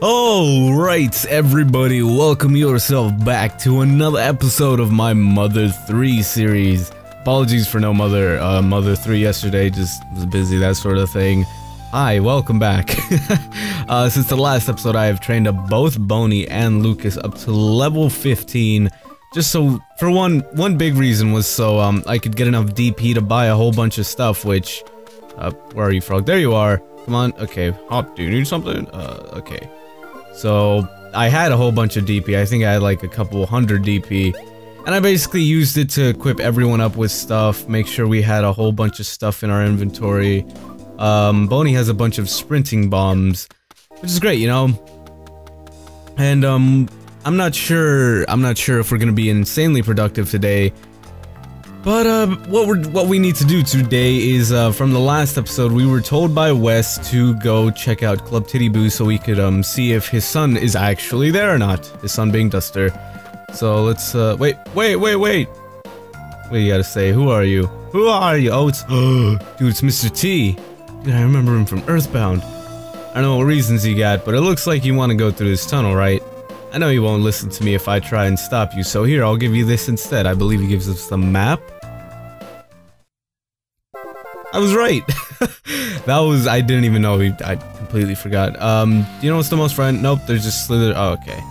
Alright, everybody, welcome yourself back to another episode of my Mother 3 series. Apologies for no Mother 3 yesterday, just was busy, that sort of thing. Hi, welcome back. Since the last episode, I have trained up both Boney and Lucas up to level 15. Just so, for one big reason was so I could get enough DP to buy a whole bunch of stuff, which... where are you, Frog? There you are. Come on, okay. Hop, do you need something? Okay. So, I had a whole bunch of DP, I think I had like a couple hundred DP, and I basically used it to equip everyone up with stuff, make sure we had a whole bunch of stuff in our inventory. Boney has a bunch of sprinting bombs, which is great, you know? And, I'm not sure if we're gonna be insanely productive today, but, what we need to do today is, from the last episode, we were told by Wes to go check out Club Titty Boo so we could, see if his son is actually there or not. His son being Duster. So, let's, wait. What do you gotta say? Who are you? Who are you? Oh, it's, dude, it's Mr. T. Dude, I remember him from Earthbound. I don't know what reasons he got, but it looks like you want to go through this tunnel, right? I know you won't listen to me if I try and stop you, so here, I'll give you this instead. I believe he gives us the map. I was right! I didn't even know, I completely forgot. Do you know what's the most front? Nope, there's just Slither. Oh, okay.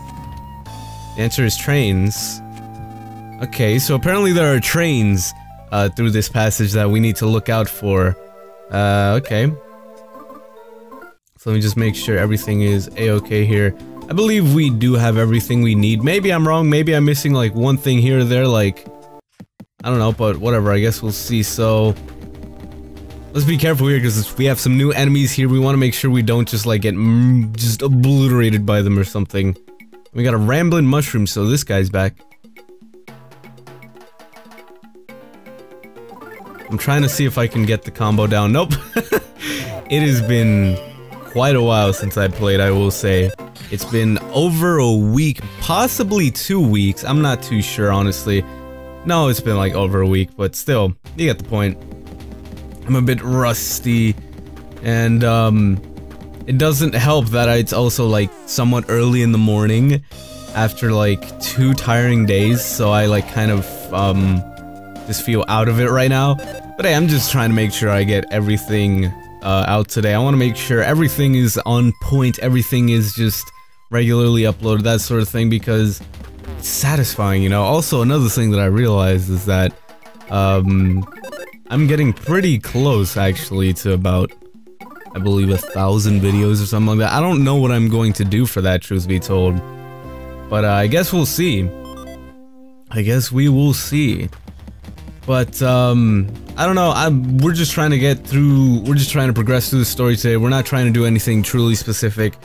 The answer is trains. Okay, so apparently there are trains, through this passage that we need to look out for. Okay. So let me just make sure everything is a-okay here. I believe we do have everything we need. Maybe I'm wrong, maybe I'm missing like one thing here or there, like... I don't know, but whatever, I guess we'll see, so... Let's be careful here, because we have some new enemies here, we want to make sure we don't just like get just obliterated by them or something. We got a rambling mushroom, so this guy's back. I'm trying to see if I can get the combo down. Nope. It has been quite a while since I played, I will say. It's been over a week, possibly 2 weeks. I'm not too sure, honestly. No, it's been like over a week, but still, you get the point. I'm a bit rusty, and it doesn't help that it's also like somewhat early in the morning after like 2 tiring days, so I like kind of just feel out of it right now. But hey, I'm just trying to make sure I get everything out today. I want to make sure everything is on point, everything is just regularly uploaded, that sort of thing, because it's satisfying, you know? Also, another thing that I realized is that, I'm getting pretty close, actually, to about, I believe, 1,000 videos or something like that. I don't know what I'm going to do for that, truth be told. But, I guess we'll see. I guess we will see. But, I don't know, we're just trying to get through, we're just trying to progress through the story today. We're not trying to do anything truly specific.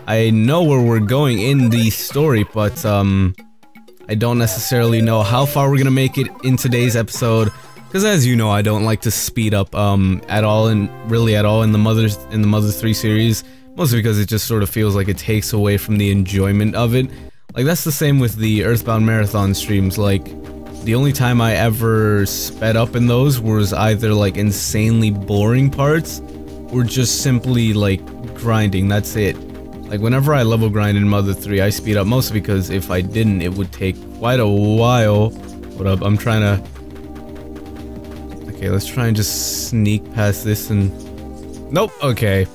I know where we're going in the story, but, I don't necessarily know how far we're gonna make it in today's episode. Because as you know, I don't like to speed up, at all, and really at all in the Mother 3 series. Mostly because it just sort of feels like it takes away from the enjoyment of it. Like, that's the same with the Earthbound Marathon streams, like, the only time I ever sped up in those was either, like, insanely boring parts, or just simply, like, grinding, that's it. Like, whenever I level grind in Mother 3, I speed up, mostly because if I didn't, it would take quite a while. Hold up, I'm trying to... Okay, let's try and just sneak past this and... Nope, okay.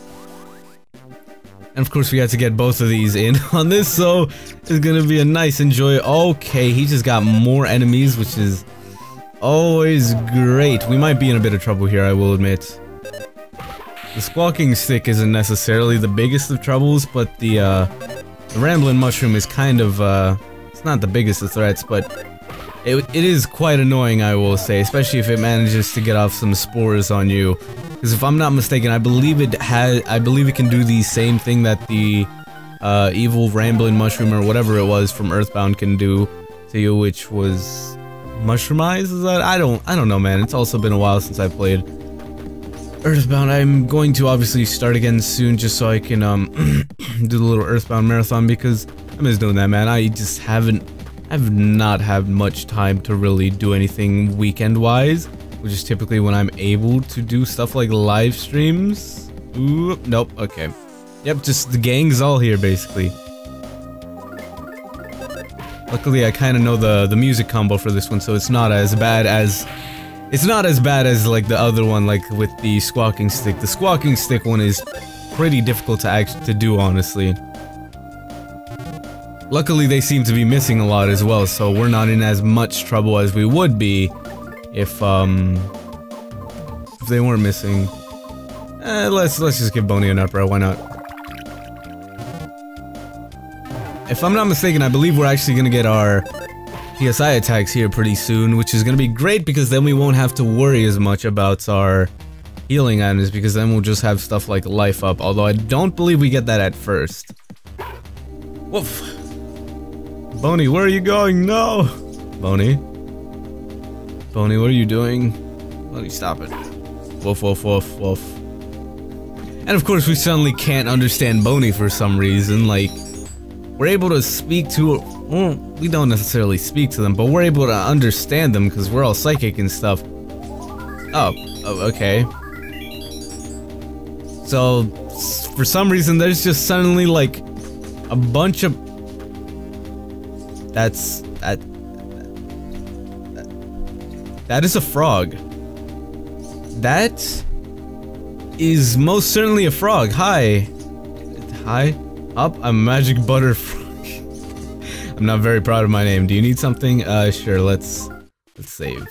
And of course we had to get both of these in on this, so it's gonna be a nice enjoy. Okay, he just got more enemies, which is always great. We might be in a bit of trouble here, I will admit. The squawking stick isn't necessarily the biggest of troubles, but the rambling mushroom is kind of, it's not the biggest of threats, but it is quite annoying, I will say, especially if it manages to get off some spores on you. Because if I'm not mistaken, I believe it can do the same thing that the evil rambling mushroom or whatever it was from Earthbound can do to you, which was Mushroom-Eyes? Is that? I don't know, man. It's also been a while since I played Earthbound. I'm going to obviously start again soon just so I can do the little Earthbound marathon, because I miss doing that, man. I've not had much time to really do anything weekend-wise, which is typically when I'm able to do stuff like live streams. Ooh, nope, okay. Yep, just the gang's all here, basically. Luckily, I kind of know the music combo for this one, so it's not as bad as... It's not as bad as, like, the other one, like, with the squawking stick. The squawking stick one is pretty difficult to do, honestly. Luckily, they seem to be missing a lot as well, so we're not in as much trouble as we would be if they weren't missing. Let's just give Boney an upper, why not? If I'm not mistaken, I believe we're actually gonna get our PSI attacks here pretty soon, which is gonna be great because then we won't have to worry as much about our healing items, because then we'll just have stuff like life up, although I don't believe we get that at first. Woof. Boney, where are you going? No! Boney? Boney, what are you doing? Boney, stop it. Woof, woof, woof, woof. And of course we suddenly can't understand Boney for some reason, like... We're able to speak to... Well, we don't necessarily speak to them, but we're able to understand them because we're all psychic and stuff. Oh, okay. So, for some reason, there's just suddenly, like, a bunch of... That is a frog. That is most certainly a frog. Hi. Hi. Up, I'm a magic butter frog. I'm not very proud of my name. Do you need something? Sure, let's save.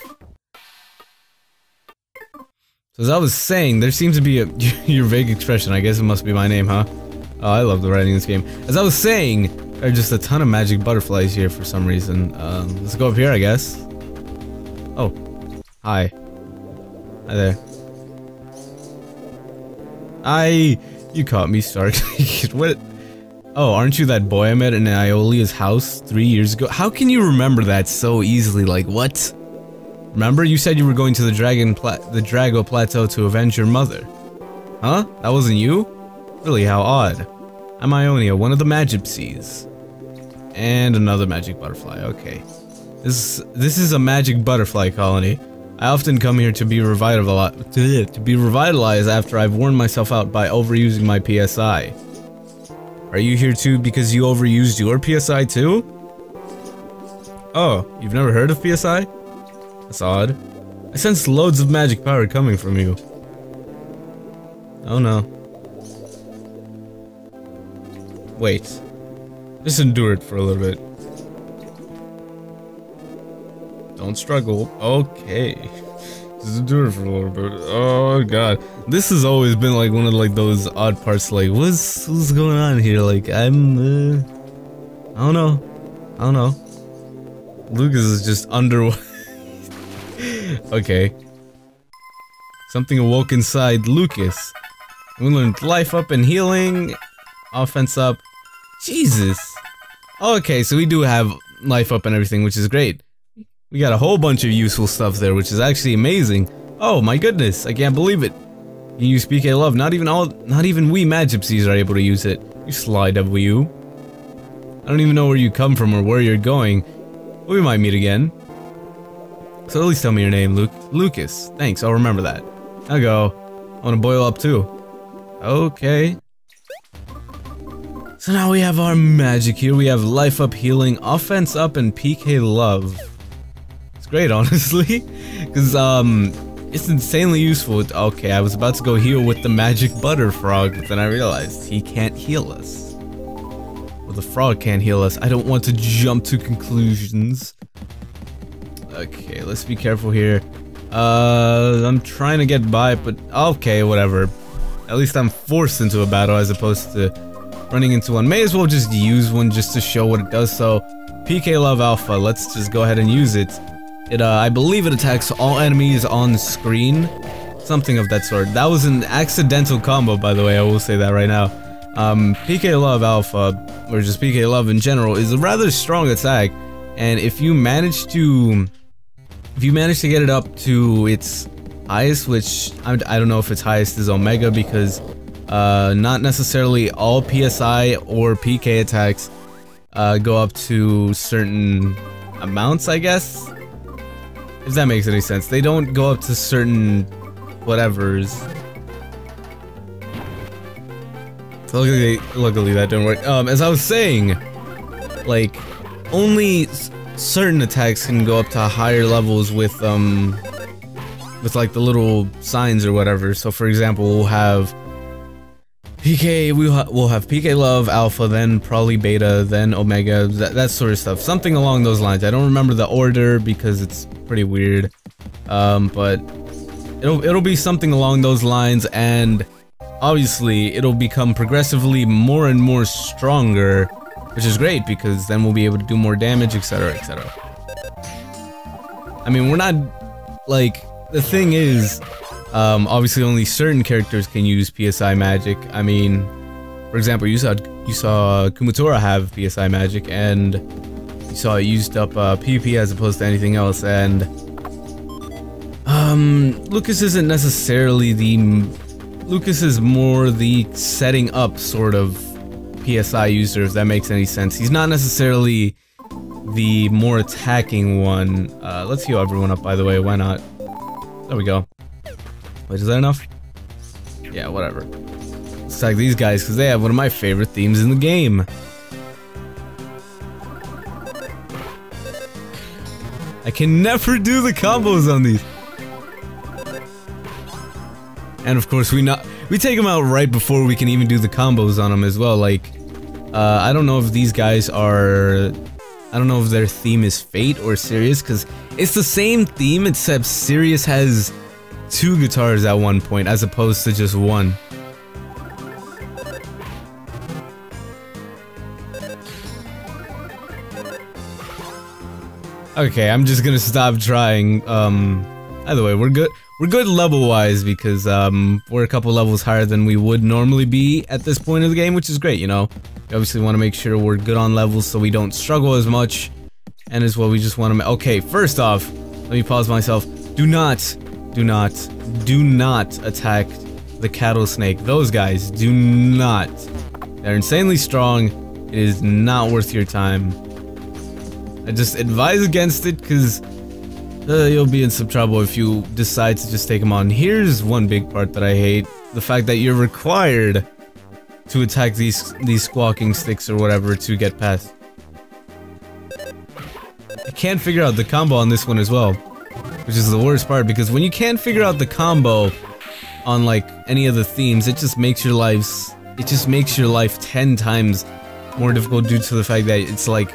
So as I was saying, there seems to be a your vague expression. I guess it must be my name, huh? Oh, I love the writing in this game. As I was saying, there are just a ton of magic butterflies here for some reason. Let's go up here, I guess. Oh, hi. Hi there. You caught me, Stark. What? Oh, aren't you that boy I met in Iolia's house 3 years ago? How can you remember that so easily? Like, what? Remember, you said you were going to the Drago Plateau to avenge your mother. Huh? That wasn't you? Really, how odd. I'm Ionia, one of the Magipsies. And another magic butterfly, okay. This is a magic butterfly colony. I often come here to be revitalized after I've worn myself out by overusing my PSI. Are you here too because you overused your PSI too? Oh, you've never heard of PSI? That's odd. I sense loads of magic power coming from you. Oh no. Wait. Just endure it for a little bit. Don't struggle. Okay. Just endure it for a little bit. Oh god. This has always been like one of like those odd parts, like what's going on here? Like I don't know. Lucas is just underwater. Okay. Something awoke inside Lucas. We learned life up and healing, offense up. Jesus. Okay, so we do have life up and everything, which is great. We got a whole bunch of useful stuff there, which is actually amazing. Oh my goodness, I can't believe it. You use PK Love. Not even we Magipsies are able to use it. You sly W. I don't even know where you come from or where you're going. But we might meet again. So at least tell me your name, Lucas. Thanks, I'll remember that. I'll go. I want to boil up too. Okay. So now we have our magic here. We have life up, healing, offense up, and PK Love. It's great, honestly. Because, it's insanely useful. Okay, I was about to go heal with the magic butter frog, but then I realized he can't heal us. Well, the frog can't heal us. I don't want to jump to conclusions. Okay, let's be careful here. I'm trying to get by, but okay, whatever. At least I'm forced into a battle as opposed to running into one. May as well just use one just to show what it does. So, PK Love Alpha, let's just go ahead and use it. I believe it attacks all enemies on screen. Something of that sort. That was an accidental combo, by the way, I will say that right now. PK Love Alpha, or just PK Love in general, is a rather strong attack. And if you manage to get it up to its highest, which I don't know if its highest is Omega, because not necessarily all PSI or PK attacks go up to certain amounts, I guess. If that makes any sense. They don't go up to certain whatevers. So luckily that didn't work. As I was saying, like, only certain attacks can go up to higher levels with like the little signs or whatever. So for example, we'll have PK, we'll have PK Love, Alpha, then probably Beta, then Omega, that sort of stuff. Something along those lines. I don't remember the order because it's pretty weird. But it'll be something along those lines, and obviously it'll become progressively more and more stronger, which is great because then we'll be able to do more damage, etc, etc. I mean, we're not, like, the thing is, obviously only certain characters can use PSI magic. I mean, for example, you saw Kumatora have PSI magic, and you saw it used up PvP as opposed to anything else, and Lucas isn't necessarily Lucas is more the setting up sort of PSI user, if that makes any sense. He's not necessarily the more attacking one. Let's heal everyone up, by the way, why not? There we go. Wait, is that enough? Yeah, whatever. Let's attack these guys because they have one of my favorite themes in the game. I can never do the combos on these. And of course we take them out right before we can even do the combos on them as well. Like, I don't know if these guys are, I don't know if their theme is Fate or Sirius, because it's the same theme except Sirius has 2 guitars at one point as opposed to just 1. Okay, I'm just gonna stop trying. Either way, we're good. We're good level-wise because we're a couple levels higher than we would normally be at this point of the game, which is great, you know. We obviously want to make sure we're good on levels so we don't struggle as much, and as well we just want to. Okay, first off, let me pause myself. Do not attack the cattle snake. Those guys, do not. They're insanely strong. It is not worth your time. I just advise against it because you'll be in some trouble if you decide to just take them on. Here's one big part that I hate. The fact that you're required to attack these squawking sticks or whatever to get past. I can't figure out the combo on this one as well, which is the worst part, because when you can't figure out the combo on like any of the themes, it just makes your life 10 times more difficult due to the fact that it's like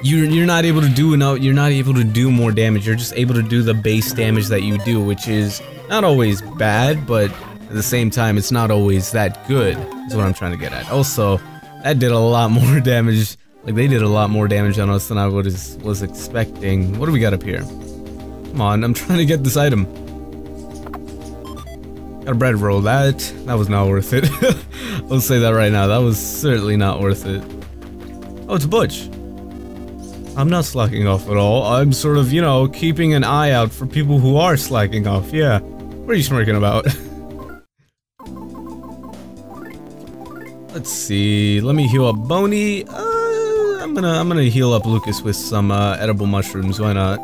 you're not able to do enough, you're not able to do more damage, you're just able to do the base damage that you do, which is not always bad, but at the same time it's not always that good, is what I'm trying to get at. Also, that did a lot more damage, like they did a lot more damage on us than I was expecting. What do we got up here? Come on, I'm trying to get this item. Got a bread roll, that was not worth it. I'll say that right now, that was certainly not worth it. Oh, it's Butch. I'm not slacking off at all. I'm sort of, you know, keeping an eye out for people who are slacking off. Yeah. What are you smirking about? Let's see. Let me heal up Boney. I'm gonna heal up Lucas with some edible mushrooms. Why not?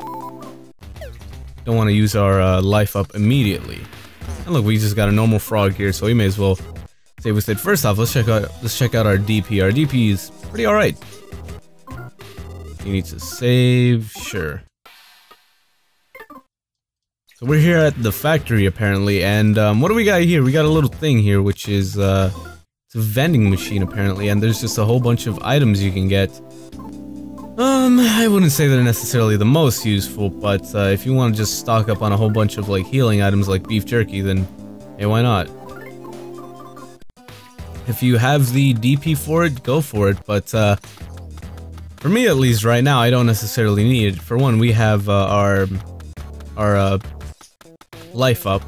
Don't want to use our life up immediately. And look, we just got a normal frog here, so we may as well save with it. First off, let's check out our DP. Our DP is pretty alright. You need to save, sure. So we're here at the factory apparently, and what do we got here? We got a little thing here, which is it's a vending machine apparently, and there's just a whole bunch of items you can get. I wouldn't say they're necessarily the most useful, but if you want to just stock up on a whole bunch of like healing items like beef jerky, then hey, why not? If you have the DP for it, go for it, but for me at least right now, I don't necessarily need it. For one, we have our life up,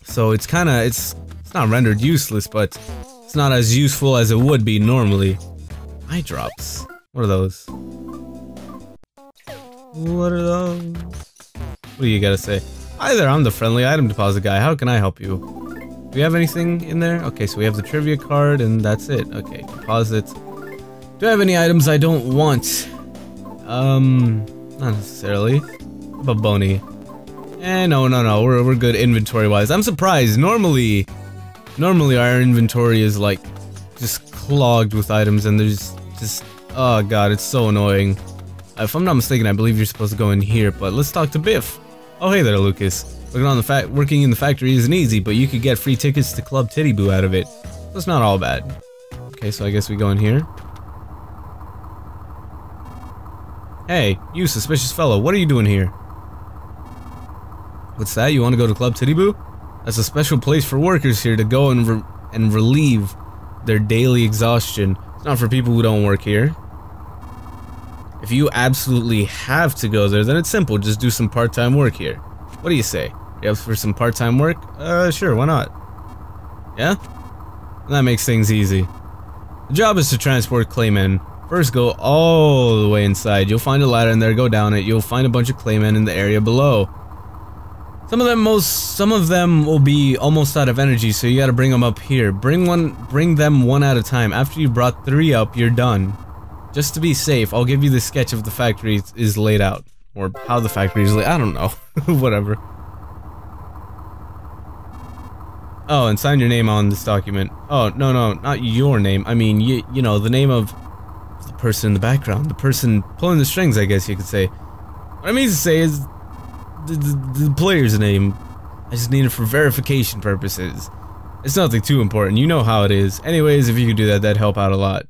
so it's not rendered useless, but it's not as useful as it would be normally. Eye drops. What are those? What are those? What do you gotta say? Hi there, I'm the friendly item deposit guy. How can I help you? Do we have anything in there? Okay, so we have the trivia card and that's it. Okay, deposit. Do I have any items I don't want? Not necessarily. How about Boney? No, we're good inventory-wise. I'm surprised. Normally, Normally our inventory is like just clogged with items and there's just, oh god, it's so annoying. If I'm not mistaken, I believe you're supposed to go in here, but let's talk to Biff. Oh hey there, Lucas. Working in the factory isn't easy, but you could get free tickets to Club Titty Boo out of it. So it's not all bad. Okay, so I guess we go in here. Hey, you suspicious fellow, what are you doing here? What's that? You want to go to Club Titty Boo? That's a special place for workers here to go and relieve their daily exhaustion. It's not for people who don't work here. If you absolutely have to go there, then it's simple. Just do some part-time work here. What do you say? You up for some part-time work? Sure, why not? Yeah? That makes things easy. The job is to transport claymen. First, go all the way inside. You'll find a ladder in there, go down it. You'll find a bunch of claymen in the area below. Some of them will be almost out of energy, so you gotta bring them up here. Bring them one at a time. After you brought 3 up, you're done. Just to be safe, I'll give you the sketch of the factory is laid out. Or how the factory is laid, I don't know. Whatever. Oh, and sign your name on this document. Oh, no, not your name. I mean, you know, the name of the person in the background. The person pulling the strings, I guess you could say. What I mean to say is the player's name. I just need it for verification purposes. It's nothing too important, you know how it is. Anyways, if you could do that, that'd help out a lot.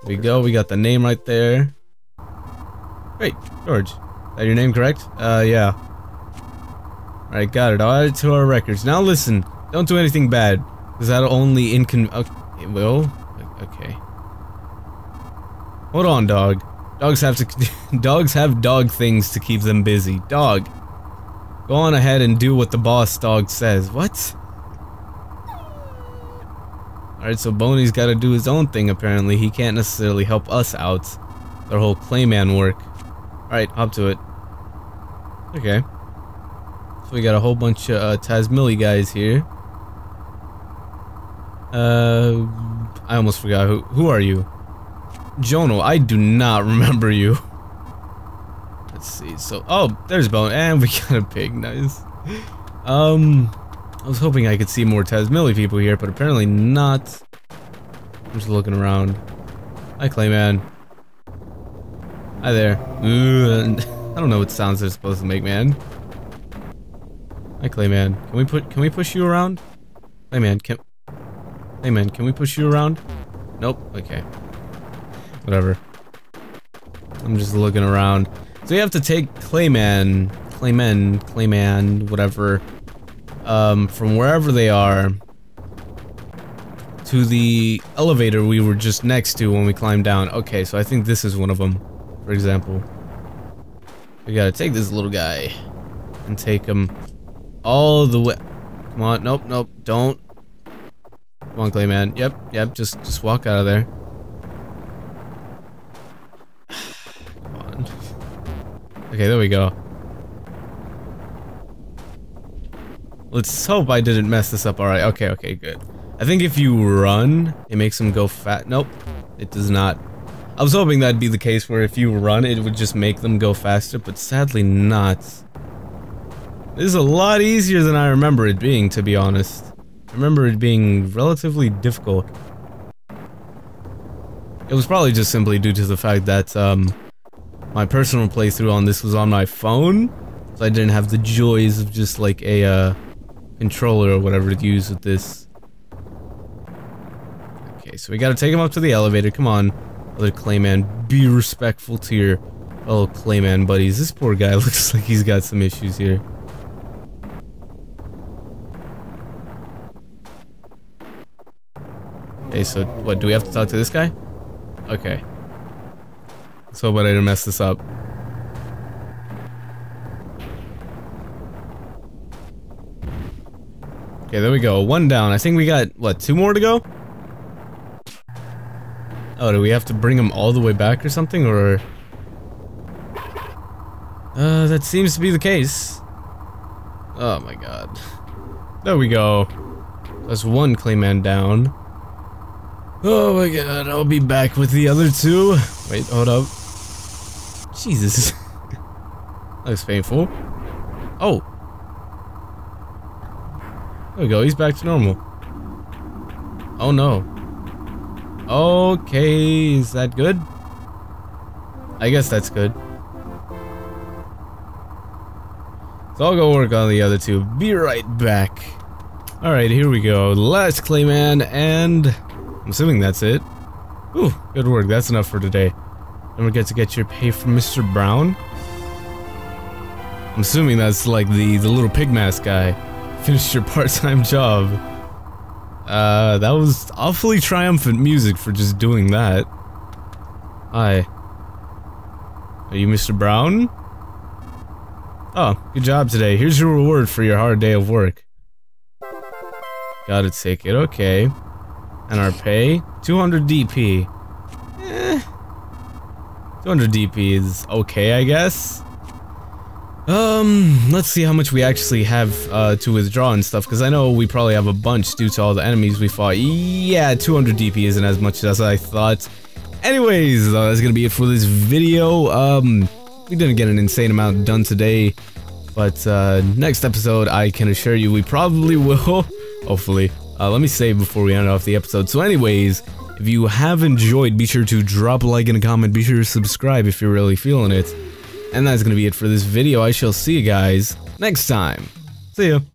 There we go, we got the name right there. Great, George. Is that your name correct? Yeah. Alright, got it. I'll add it to our records. Now listen, don't do anything bad, because that'll only okay, well, okay. Hold on, dog. Dogs have dog things to keep them busy. Dog. Go on ahead and do what the boss dog says. What? Alright, so Boney's gotta do his own thing apparently. He can't necessarily help us out. Their whole clayman work. Alright, hop to it. Okay. So we got a whole bunch of Tazmilli guys here. I almost forgot. Who are you? Jono, I do not remember you. Let's see, so, oh, there's Bone, and we got a pig, nice. I was hoping I could see more Tazmilli people here, but apparently not. I'm just looking around. Hi, Clayman. Hi there. I don't know what sounds they're supposed to make, man. Hi, Clayman. Can we push you around? Clayman, can we push you around? Nope, okay. Whatever. I'm just looking around. So you have to take Clayman, whatever, from wherever they are to the elevator we were just next to when we climbed down. Okay, so I think this is one of them, for example. We gotta take this little guy and take him all the way. Come on, nope, don't. Come on, Clayman. Yep, just walk out of there. Okay, there we go. Let's hope I didn't mess this up. Alright, okay, good. I think if you run, it makes them go fat. Nope, it does not. I was hoping that'd be the case where if you run, it would just make them go faster, but sadly not. This is a lot easier than I remember it being, to be honest. I remember it being relatively difficult. It was probably just simply due to the fact that, my personal playthrough on this was on my phone, so I didn't have the joys of just like a controller or whatever to use with this. Okay, so we gotta take him up to the elevator. Come on, other Clayman, be respectful to your fellow Clayman buddies. This poor guy looks like he's got some issues here. Okay, so what, do we have to talk to this guy? Okay. So, but I didn't mess this up. Okay, there we go. 1 down. I think we got, what, 2 more to go? Oh, do we have to bring them all the way back or something, or? That seems to be the case. Oh my god. There we go. That's 1 Clayman down. Oh my god, I'll be back with the other 2. Wait, hold up. Jesus. That looks painful. Oh. There we go, he's back to normal. Oh no. Okay, is that good? I guess that's good. So I'll go work on the other two. Be right back. Alright, here we go. Last Clayman, and I'm assuming that's it. Ooh, good work. That's enough for today. Don't forget to get your pay from Mr. Brown. I'm assuming that's like the little pig mask guy. Finished your part-time job. That was awfully triumphant music for just doing that. Hi. Are you Mr. Brown? Oh, good job today. Here's your reward for your hard day of work. Got a ticket, okay. And our pay? 200 DP. 200 DP is okay, I guess. Let's see how much we actually have, to withdraw and stuff, because I know we probably have a bunch due to all the enemies we fought. Yeah, 200 DP isn't as much as I thought. Anyways, that's gonna be it for this video. We didn't get an insane amount done today, but, next episode, I can assure you we probably will. Hopefully. Let me save before we end off the episode. So anyways, if you have enjoyed, be sure to drop a like and a comment. Be sure to subscribe if you're really feeling it. And that's gonna be it for this video. I shall see you guys next time. See ya.